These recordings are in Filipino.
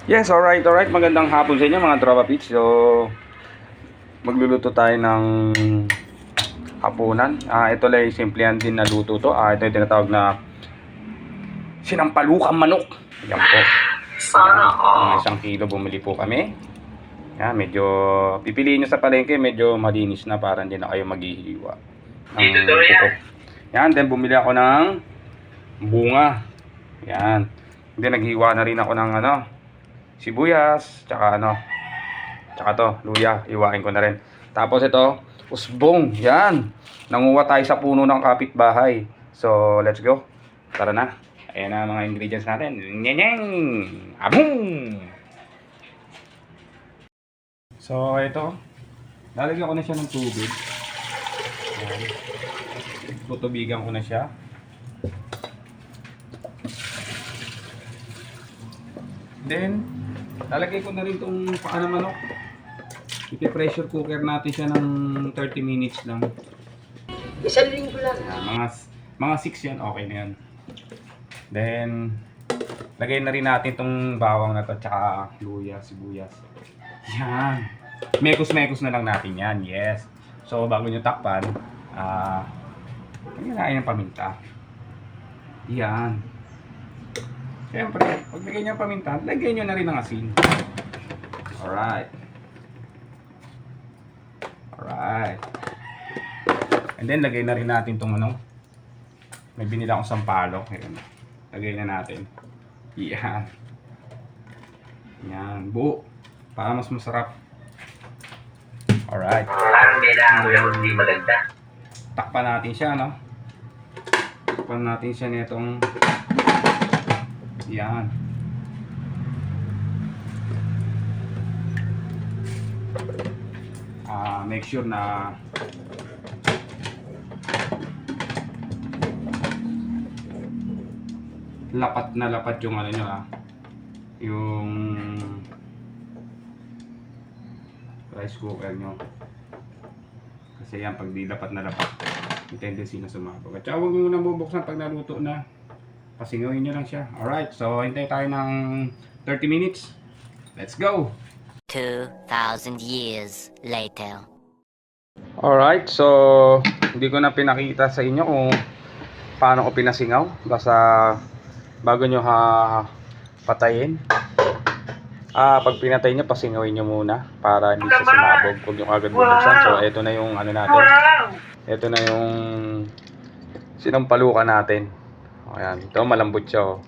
Yes, alright. Magandang hapon sa inyo mga tropa pits. So, magluluto tayo ng hapunan. Ito lang simple din na luto to. Ito yung tinatawag na sinampalukang manok. Yan po. Mga 1 kilo bumili po kami. Yan, medyo pipiliin nyo sa palengke, medyo malinis na para hindi na kayo maghihiwa. Yan, then bumili ako ng bunga. Yan. Then naghiwa na rin ako ng sibuyas, tsaka to, luya, iwain ko na rin. Tapos ito, usbong, yan. Nanguha tayo sa puno ng kapitbahay. So, let's go. Tara na. Ayan na mga ingredients natin. Nyeng! Abong! So, ito. Lalagyan ko na siya ng tubig. Ayan. Tutubigan ko na siya. Then, lalagay ko na rin itong paa ng manok. Ipi-pressure cooker natin siya ng 30 minutes lang. Isang linggo lang. Mga 6 yan, okay na yan. Then, lagay na rin natin itong bawang na to, tsaka luya, sibuyas. Yan. Mekos-mekos na lang natin yan, yes. So, bago nyo takpan, lagyan natin ng paminta. Yan. Siyempre, pag lagay nyo ng paminta, lagay nyo na rin ng asin. Alright. And then, lagay na rin natin itong may binila akong sampalok. Ayan. Lagay na natin. Yan. Yan. Buo. Para mas masarap. Alright. Parang kailangan hindi maganda. Takpan natin siya, no? Takpan natin siya nitong yan. Make sure na lapat na lapat yung nyo, yung rice cooker nyo. Kasi yan, pag di lapat na lapat, yung tendency na sumabog. At saka huwag nyo nang bubuksan pag naluto na. Pasingawin nyo lang siya. Alright, so hintay tayo ng 30 minutes. Let's go! 2,000 years later. Alright, so hindi ko na pinakita sa inyo kung paano ko pinasingaw. Basta bago nyo patayin, pag pinatay nyo, pasingawin nyo muna para hindi siya sumabog. Huwag nyo agad bubuksan. So ito na yung natin. Ito na yung sinampalukan natin. Ayan, ito malambot siya, oh.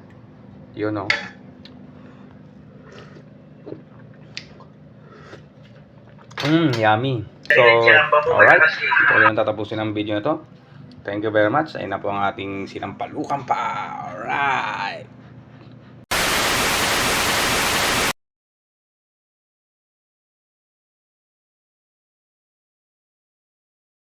Yun, oh. Yummy. So, alright. Ito yung tatapusin ng video na to. Thank you very much. Ayun na po ang ating sinampalukan pa.